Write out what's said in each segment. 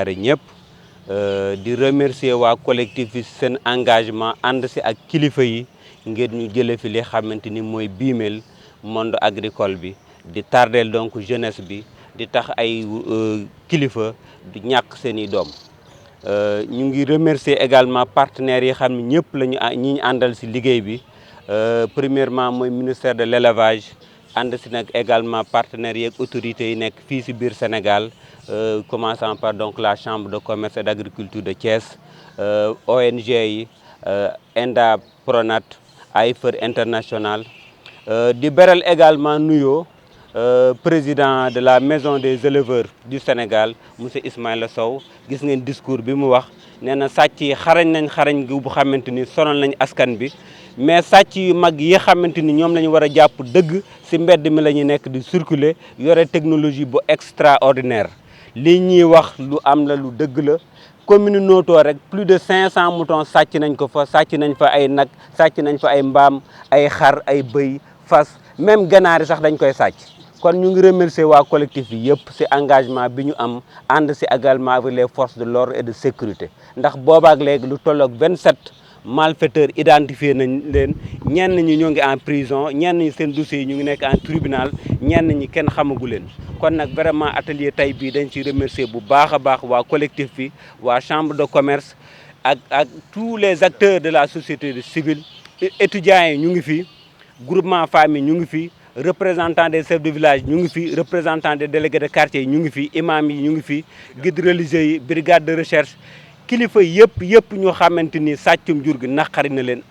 ñëpp di remercier waa collectif yi seen engagement ànd si ak kilifa yi ngir ñu jëlee fi li xamante ni mooy biimel monde agricole bi di tardeel donc jeunesse bi di tax ay kilifa di ñàkk seen i doom ñu ngi remercier également partenaires yi xam ne ñëpp la ñu àndal si liggéey bi premièrement mooy ministère de l'élevage ànd si nag également partenaires yeeg autorités yi nekk fii si biir Sénégal commençant par donc la chambre de commerce et d'agriculture de Thiès ONG yi ENDA Pronat AIFER international di beral également nuyoo président de la maison des éleveurs du Sénégal monsieur Ismaïla Sow gis ngeen discours bi mu wax nee na sàcc yi xarañ gu bu xamante ni sonal nañ askan bi mais sàcc yu mag yi xamante ni ñoom la ñu war a jàpp dëgg si mbedd mi la ñu nekk di circuler yore technologie bu extraordinaire li ñuy wax lu am la lu dëgg la commune Noto rek plus de 500 moutons sàcc nañ ko fa sàcc nañ fa ay nag sàcc nañ fa ay mbaam ay xar ay bëy fas même ganaar yi sax dañ koy sàcc kon ñu ngi remercier waa collectif yi yëpp si engagement bi ñu am ànd si également avec les forces de l'ordre et de sécurité ndax boobaak léegi lu tolloog 27 malfaiteurs identifié nañ leen ñenn ñi ñoo ngi en prison ñenn ñi seen dossiers yi ñu ngi nekk en tribunal ñenn ñi kenn xamagu leen kon nag vraiment atelier tey bii dañ ciy remercier bu baax a baax waa collectif bi waa chambre de commerce ak tous les acteurs de la société civile étudiants yi ñu ngi fi groupement famille ñu ngi fi représentants des chefs de village ñu ngi fi représentants des délégués de quartier ñu ngi fi imam yi ñu ngi fi guide religieux yi brigade de recherche kilifa yëpp ñoo xamante ni sàccum jur gi naqari na leen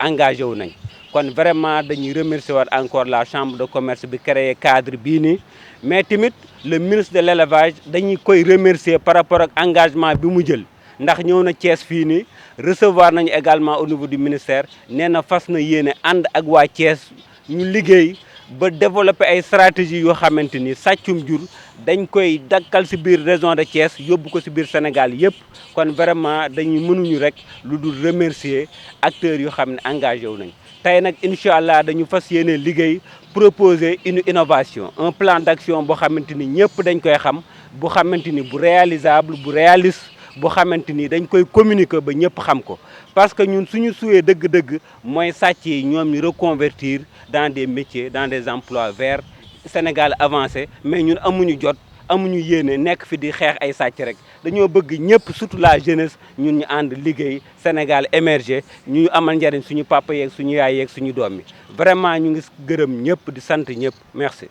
engagé wu nañ kon vraiment dañuy remercier waat encore la chambre de commerce bi créé cadre bii nii mais tamit le ministre de l'élevage dañuy koy remercier par rapport ak engagement bi mu jël ndax ñëw na Thiès fii nii recevoir nañu également au niveau du ministère nee na fas na yéene ànd ak waa Thiès ñu liggéey ba développer ay stratégie yoo xamante ni sàccum jur dañ koy dakkal si biir région de Thiès yóbbu ko si biir Sénégal yëpp kon vraiment dañuy mënuñu rek lu dul remercier acteurs yoo xam ne engagé wu nañ tey nag incha allah dañu fas yéene liggéey proposer une innovation un plan d'action boo xamante ni ñëpp dañ koy xam bu xamante ni bu réalisable bu réaliste bu xamante ni dañ koy communiquer ba ñëpp xam ko parce que ñun suñu suwee dëgg-dëgg mooy sàcc yi ñoom ñu reconvertir dans des métiers dans des emplois verts Sénégal avancé mais ñun amuñu jot amuñu yéene nekk fi di xeex ay sàcc rek dañoo bëgg ñëpp surtout la jeunesse ñun ñu ànd liggéey Sénégal émerger ñu amal njariñ suñu papa yeeg suñu yaay yeeg suñu doom yi vraiment ñu ngi gërëm ñëpp di sant ñëpp merci.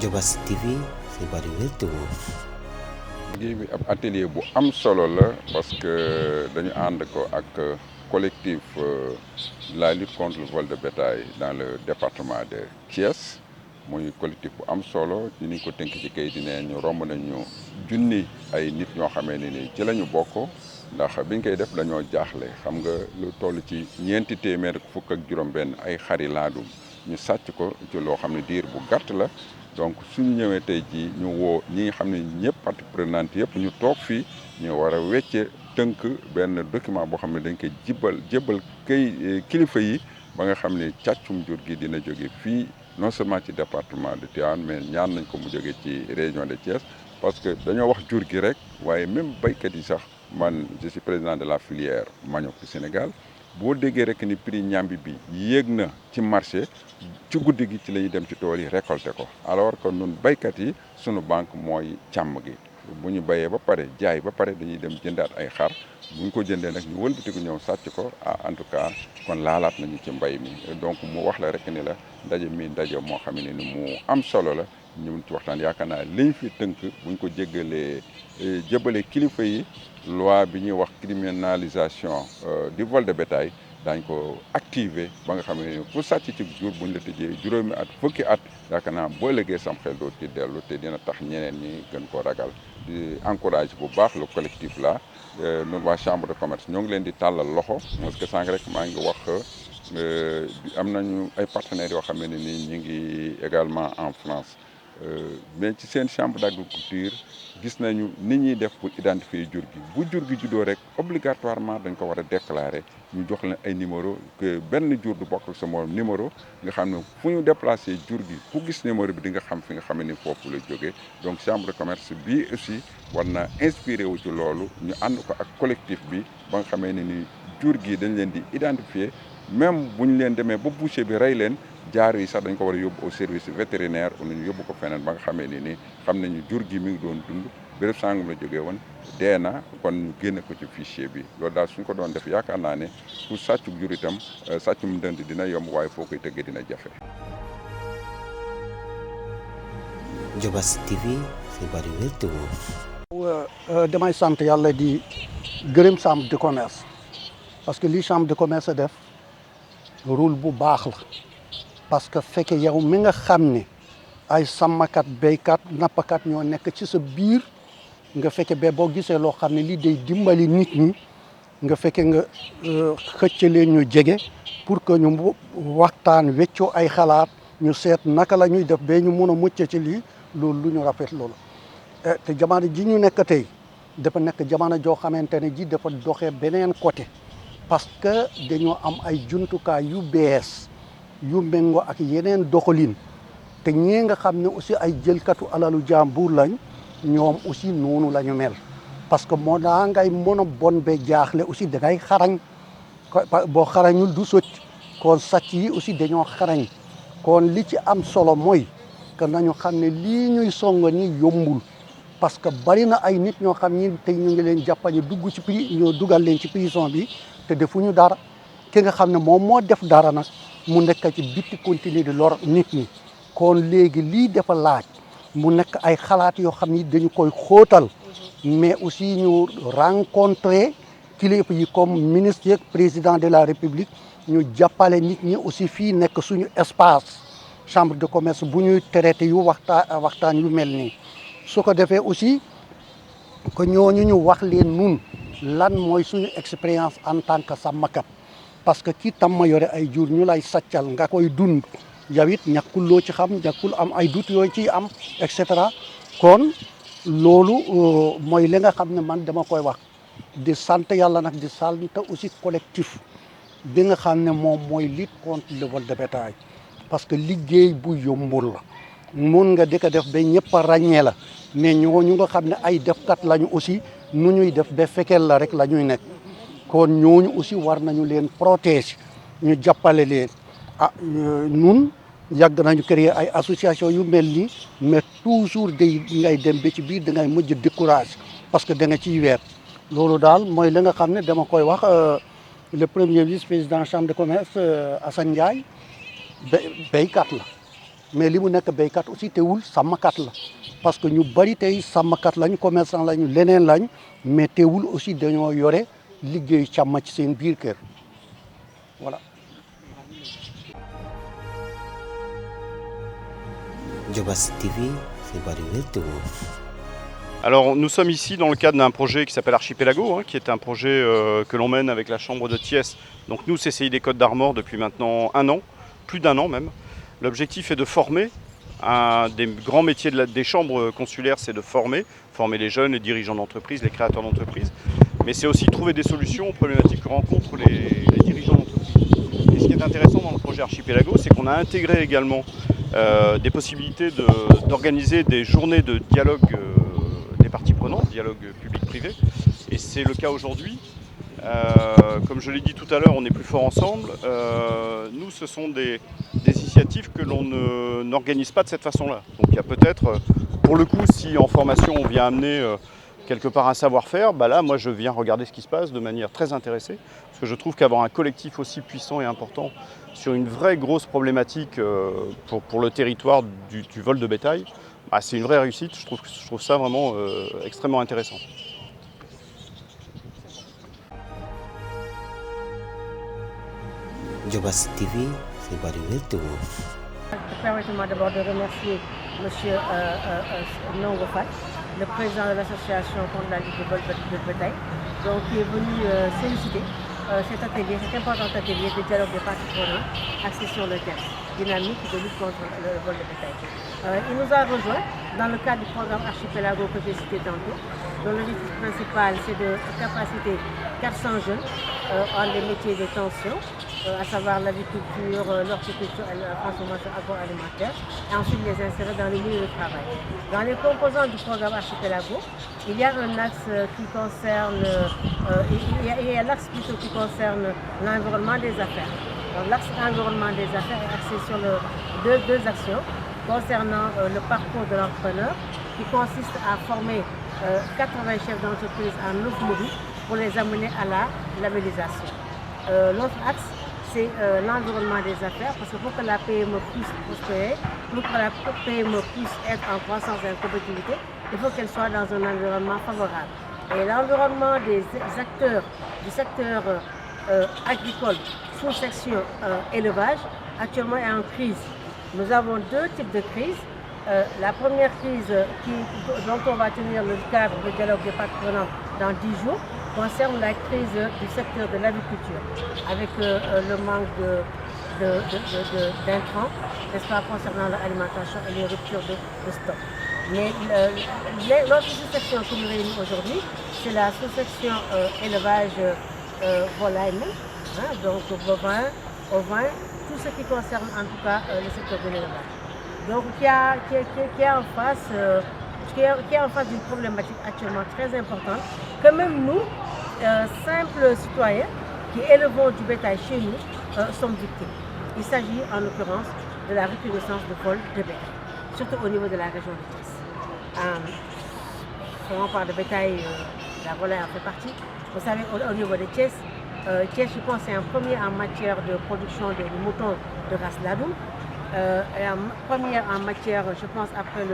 Diobass TV xibaar yu wér te wóor. liggéey bi ab atelier bu am solo la parce que dañu ànd ko ak collectif la lutte contre le vol de bétail dans le département de Thiès muy collectif bu am solo ñu ko tënk ci kayit di ne ñu romb nañu junni ay nit ñoo xamee ne ni ci la ñu bokk ndax biñ koy def dañoo jaaxle xam nga lu toll ci ñeenti téeméer fukk ak juróom-benn ay xari laadum ñu sàcc ko ci loo xam ne diir bu gàtt la. donc suñu ñëwee tey jii ñu woo ñi nga xam ne ñëpp partie prenante yëpp ñu toog fii ñu war a wecce tënk benn document boo xam ne dañ koy jébbal kilifa yi ba nga xam ne càccum jur gi dina jóge fii non seulement ci département de Tivaouane mais ñaan nañ ko mu jóge ci région de Thiès parce que dañoo wax jur gi rek waaye même baykat yi sax man je suis président de la filière manioc du Sénégal boo déggee rek ni prix ñambi bi yéeg na ci marché ci guddi gi ci la ñuy dem ci tool yi récolter ko alors que ñun baykat yi sunu banque mooy càmm gi bu ñu bayee ba pare jaay ba pare dañuy dem jëndaat ay xar bu ñu ko jëndee nag ñu wëlbatiku ñëw sàcc ko en tout cas kon laalaat nañu ci mbay mi donc mu wax la rek ni la ndaje mi ndaje moo xam ne ni mu am solo la ñu ci waxtaan yaakaar naa liñ fi tënk buñ ko jéggalee jëbale kilifa yi loi bi ñuy wax criminalisation du vol de bétail daañ ko activer ba nga xam ne ku sàcc ci jur buñ la tëjee juróomi at fukki at yaakaar naa boo ëllëgee sam xel doo ci dellu te dina tax ñeneen ñi gën koo ragal di encourage bu baax le collectif là ñun waa chambre de commerce ñoo ngi leen di tàllal loxo parce que sànq rek maa ngi wax am nañu ay partenaires yoo xam ne nii ñu ngi également en France mais ci seen chambre d'agriculture gis nañu nit ñuy def pour identifier jur gi bu jur gi juddoo rek obligatoirement dañ ko war a déclarer ñu jox leen ay numéro que benn jur du bokk sa morom numéro nga xam ne fu ñu déplacé jur gi ku gis numéro bi di nga xam fi nga xam ne foofu la jógee donc chambre de commerce bii aussi war na inspiré wu ci loolu ñu ànd ko ak collectif bi ba nga xamee ne ni jur gi dañ leen di identifier même bu ñu leen demee ba boucher bi rey leen jaar yi sax dañ ko war a yóbbu au service vétérinaire ou ñu yóbbu ko feneen ba nga xamee ni xam nañu jur gi mi ngi doon dund béréb sangam la jógee woon dee na kon ñu génne ko ci fichier bi loolu daal suñ ko doon def yaakaar naa ne pour sàccub jur itam sàccum ndënd dina yomb waaye foo koy tëggee dina jafe. Diobass TV xibaar yu wér te wóor. damay sant yàlla di gërëm chambre de commerce parce que li chambre de commerce def rôle bu baax la parce que fekke yow mi nga xam ne ay sàmmkat béykat nappakat ñoo nekk ci sa biir nga fekke ba boo gisee loo xam ne lii day dimbali nit ñi nga fekke nga xëcc leen ñu jege pour que ñu waxtaan weccoo ay xalaat ñu seet naka la ñuy def ba ñu mun a mucc ci lii loolu lu ñu rafet loolu te jamono ji ñu nekk tey dafa nekk jamono joo xamante ne ji dafa doxee beneen côté parce que dañoo am ay jumtukaay yu bees yu méngoo ak yeneen doxalin te ñii nga xam ne aussi ay jëlkatu alalu jàmbur lañ ñoom aussi noonu la ñu mel parce que moo daa ngay mën a bon ba jaaxle aussi da ngay xarañ boo xarañul du sotti kon sàcc yi aussi dañoo xarañ kon li ci am solo mooy que nañu xam ne lii ñuy song ni yombul parce que bari na ay nit ñoo xam ni tey ñu ngi leen jàppañu dugg ci ñoo dugal leen ci prison bi te defuñu dara ki nga xam ne moom moo def dara nag mu nekk ci bitti continuer di lor nit ñi kon léegi lii dafa laaj mu nekk ay xalaat yoo xam ni dañu koy xóotal mais aussi ñu rencontrer kilifa yi comme ministre yeeg président de la république ñu jàppale nit ñi aussi fii nekk suñu espace chambre de commerce bu ñuy traité yu waxtaan yu mel nii su ko defee aussi que ñooñu ñu wax leen nun lan mooy suñu expérience en tant que sàmmkat parce que ki tam ma yore ay jur ñu lay sàccal nga koy dund yow it ñàkkul loo ci xam ñàkkul am ay doute yooyu ciy am et cetera kon loolu mooy li nga xam ne man dama koy wax di sant yàlla nag di sant aussi collectif bi nga xam ne moom mooy lutte contre le vol de bétail parce que liggéey bu yombul la mun nga di ko def ba ñëpp a ràññee la mais ñooñu nga xam ne ay defkat lañu aussi nu ñuy def ba fekkeel la rek la ñuy nekk kon ñooñu aussi war nañu leen protéger ñu jàppale leen nun yàgg nañu créer ay association yu mel nii mais toujours day ngay dem ba ci biir da ngay mujj décourage parce que da nga ciy weer loolu daal mooy li nga xam ne dama koy wax le premier vice-président chambre de commerce Assane Ndiaye béykat la mais li mu nekk béykat aussi teewul sàmmkat la parce que ñu bari tey sàmmkat lañu commerçant lañu leneen lañu mais teewul aussi dañoo yore liggéeyu càmm ci seen biir kër voilà. Diobass TV xibaar yu wér te wóor. Alors nous sommes ici dans le cadre d'un projet qui s'appelle Archipelago, qui est un projet que l'on mène avec la Chambre de Thiès. Donc nous, CCI des Côtes d'Armor, depuis maintenant un an, plus d'un an même. L'objectif est de former. Un des grands métiers des chambres consulaires, c'est de former les jeunes, les dirigeants d'entreprise, les créateurs d'entreprise. Mais c'est aussi trouver des solutions aux problématiques que rencontrent les dirigeants d'entreprise. Et ce qui est intéressant dans le projet Archipelago, c'est qu'on a intégré également des possibilités d'organiser des journées de dialogue des parties prenantes, dialogue public-privé. Et c'est le cas aujourd'hui. Comme je l'ai dit tout à l'heure, on est plus fort ensemble. Nous, ce sont des initiatives que l'on n'organise pas de cette façon-là. Donc il y a peut-être, pour le coup, si en formation on vient amener quelque part un savoir-faire, bah là, moi, je viens regarder ce qui se passe de manière très intéressée. Parce que je trouve qu'avoir un collectif aussi puissant et important sur une vraie grosse problématique pour le territoire du vol de bétail, bah, c'est une vraie réussite. Je trouve ça vraiment extrêmement intéressant. Diobass TV xibaar yu wér te wóor. Permettez-moi d'abord de remercier M. Ndongo Faye, le président de l'association contre la lutte du vol de bétail, donc qui est venu solliciter cet atelier, cet important atelier de dialogue des parties prenantes axé sur le texte. dynamique de lutte contre le vol de bétail. Il nous a rejoint dans le cadre du programme Archipelago que j'ai cité tantôt, dont l'objectif principal c'est de capaciter 400 jeunes en des métiers de tension, à savoir l'agriculture, l'horticulture et la transformation agroalimentaire, et ensuite les insérer dans le milieu de travail. Dans les composants du programme Archipelago, il y a un axe qui concerne, il y a l'axe plutôt qui concerne l'environnement des affaires. Donc l'axe environnement des affaires est axé sur deux actions concernant le parcours de l'entrepreneur, qui consiste à former 80 chefs d'entreprise en 9 modules pour les amener à la labellisation. L'autre axe, c'est l'environnement des affaires, parce que pour que la PME puisse prospérer, pour que la PME puisse être en croissance et en compétitivité, il faut qu'elle soit dans un environnement favorable. Et l'environnement des acteurs du secteur agricole, sous-section élevage, actuellement est en crise. Nous avons deux types de crises. La première crise dont on va tenir le cadre de dialogue des parties prenantes dans 10 jours concerne la crise du secteur de l'agriculture, avec le manque d'intrants, n'est-ce pas, concernant l'alimentation et les ruptures de stock. Mais l'autre sous-section qui nous réunit aujourd'hui, c'est la sous-section élevage volaille, hein, donc bovin, ovin, tout ce qui concerne en tout cas le secteur de l'élevage. Donc qui est en face d'une problématique actuellement très importante, que même nous, simples citoyens qui élevons du bétail chez nous, sommes victimes. Il s'agit en l'occurrence de la recrudescence de vol de bétail, surtout au niveau de la région de Thiès. Quand on parle de bétail, la volaille en fait partie. Vous savez, au niveau de Thiès, Thiès, je pense, est en premier en matière de production de moutons de race Ladoum. Et en première en matière, je pense, après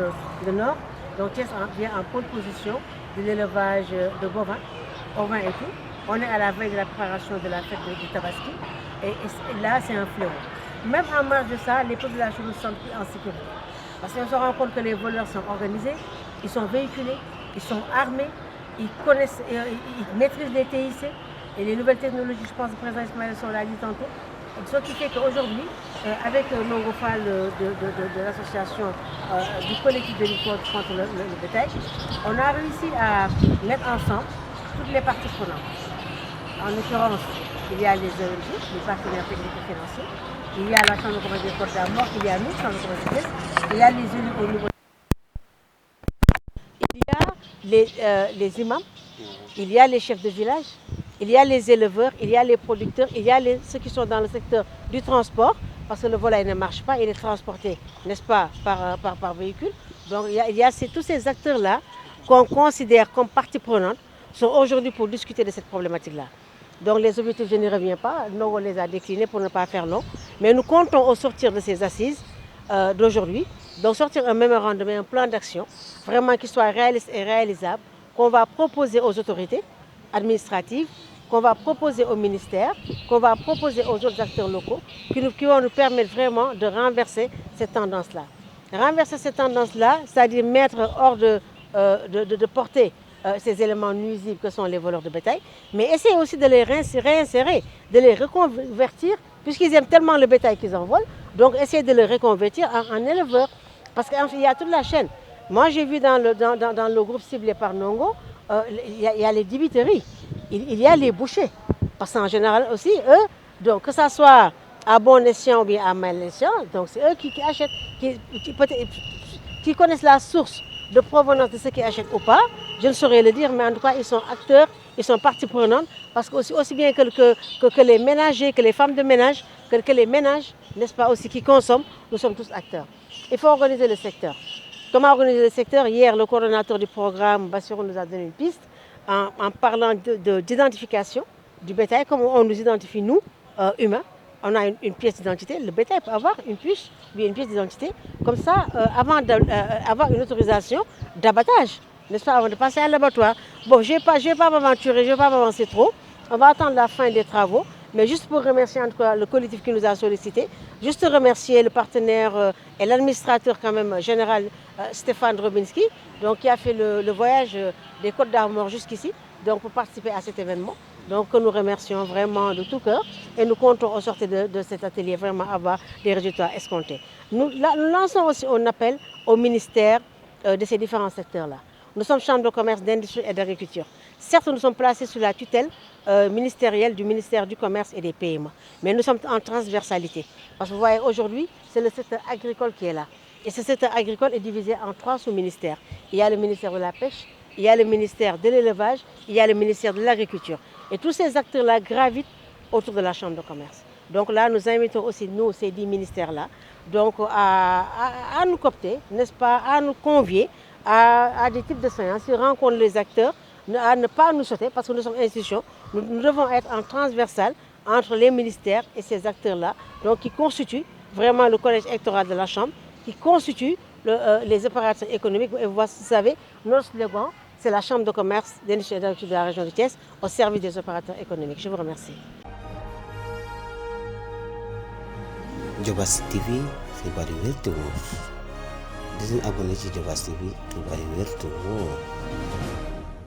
le Nord. Donc Thiès vient en pole position de l'élevage de bovins, ovins et tout. On est à la veille de la préparation de la fête du Tabaski. Et là, c'est un fléau. Même en marge de ça, les populations ne sont plus en sécurité. Parce qu'on se rend compte que les voleurs sont organisés, ils sont véhiculés, ils sont armés, ils connaissent, ils maîtrisent les TIC et les nouvelles technologies, je pense, que le président Ismaël Sow l'a dit tantôt. Ce qui fait qu'aujourd'hui, avec Nongo Fall de l'association du collectif de lutte contre le bétail, on a réussi à mettre ensemble toutes les parties prenantes. En l'occurrence, il y a les ONG, les partenaires techniques et financiers, il y a la Chambre de commerce des Côtes d'Armor, il y a nous, Chambre de commerce de Thiès, il y a les élus au niveau. Il y a les imams, il y a les chefs de village, il y a les éleveurs, il y a les producteurs, il y a ceux qui sont dans le secteur du transport, parce que le volaille ne marche pas, il est transporté, n'est-ce pas, par véhicule. Donc il y a tous ces acteurs-là qu'on considère comme partie prenante, sont aujourd'hui pour discuter de cette problématique-là. Donc les objectifs, je n'y reviens pas, nous on les a déclinés pour ne pas faire long, mais nous comptons au sortir de ces assises d'aujourd'hui, donc sortir un mémorandum et un plan d'action, vraiment qui soit réaliste et réalisable, qu'on va proposer aux autorités administratives, qu'on va proposer au ministère, qu'on va proposer aux autres acteurs locaux, qui vont nous permettre vraiment de renverser cette tendance-là. Renverser cette tendance-là, c'est-à-dire mettre hors de portée ces éléments nuisibles que sont les voleurs de bétail, mais essayer aussi de les réinsérer, de les reconvertir, puisqu'ils aiment tellement le bétail qu'ils en volent, donc essayer de les reconvertir en éleveurs, parce qu'il y a toute la chaîne. Moi j'ai vu dans le groupe ciblé par Nongo, il y a les dibiteries, il y a les bouchers, parce qu'en général aussi, eux, donc, que ça soit à bon escient ou bien à mal escient, donc c'est eux qui achètent, qui connaissent la source de provenance de ceux qui achètent ou pas, je ne saurais le dire, mais en tout cas, ils sont acteurs, ils sont partie prenante, parce que aussi bien que les ménagers, que les femmes de ménage, que les ménages, n'est-ce pas, aussi qui consomment, nous sommes tous acteurs. Il faut organiser le secteur. Comment organiser le secteur? Hier, le coordonnateur du programme, Bassirou, nous a donné une piste en parlant d'identification du bétail, comme on nous identifie, nous, humains. On a une pièce d'identité, le bétail peut avoir une puce, bien une pièce d'identité, comme ça, avant d'avoir une autorisation d'abattage, n'est-ce pas, avant de passer à l'abattoir. Bon, je ne vais pas m'aventurer, je ne vais pas m'avancer trop, on va attendre la fin des travaux, mais juste pour remercier en tout cas le collectif qui nous a sollicité, juste remercier le partenaire et l'administrateur quand même général Stéphane Robinski, donc, qui a fait le voyage des Côtes d'Armor jusqu'ici, donc pour participer à cet événement. Donc nous remercions vraiment de tout cœur et nous comptons au sortir de cet atelier vraiment avoir des résultats escomptés. Nous lançons aussi un appel au ministère de ces différents secteurs-là. Nous sommes chambre de commerce, d'industrie et d'agriculture. Certes, nous sommes placés sous la tutelle ministérielle du ministère du Commerce et des PME, mais nous sommes en transversalité. Parce que vous voyez, aujourd'hui, c'est le secteur agricole qui est là. Et ce secteur agricole est divisé en 3 sous-ministères. Il y a le ministère de la Pêche, il y a le ministère de l'Élevage, il y a le ministère de l'Agriculture. Et tous ces acteurs-là gravitent autour de la Chambre de commerce. Donc là, nous invitons aussi, nous, ces 10 ministères-là, donc à nous coopter, n'est-ce pas, à nous convier à des types de séances, qui rencontrent les acteurs, à ne pas nous sauter, parce que nous sommes institutions, nous devons être en transversal entre les ministères et ces acteurs-là, donc qui constituent vraiment le collège électoral de la Chambre, qui constituent les opérateurs économiques. Et vous savez, notre slogan, c'est la Chambre de commerce, d'industrie et d'agriculture de la région de Thiès au service des opérateurs économiques. Je vous remercie. Diobass TV xibaar yu wér te wóor di leen abonné ci Diobass TV xibaar yu wér te wóor